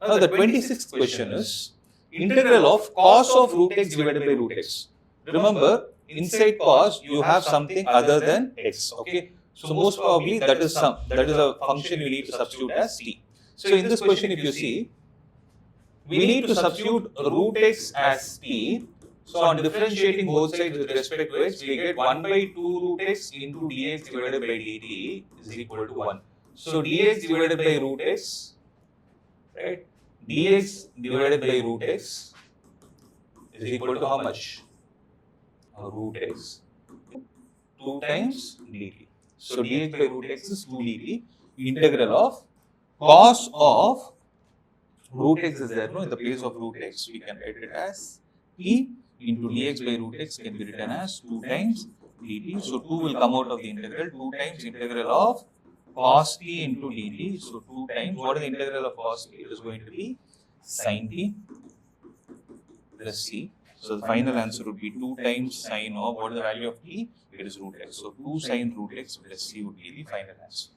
Now the 26th question is integral of cos of root x divided by root x. Remember, inside cos you have something other than x. Okay, so most probably that is a function you need to substitute as t. So in this question, if you see, we need to substitute root x as p. So on differentiating both sides with respect to x, we get 1 by 2 root x into dx divided by dt is equal to 1. So dx divided by root x, right? Dx divided by root x is equal to how much? Root x 2 times dt. So dx by root x is 2 dt. Integral of cos of root x is there, no? In the place of root x, we can write it as p into dx by root x can be written as 2 times dt. So 2 will come out of the integral. 2 times integral of cos t into dt. So 2 times, what is the integral of cos t? It is going to be sin t plus c. So the final answer would be 2 times sin of, what is the value of t? It is root x. So 2 sin root x plus c would be the final answer.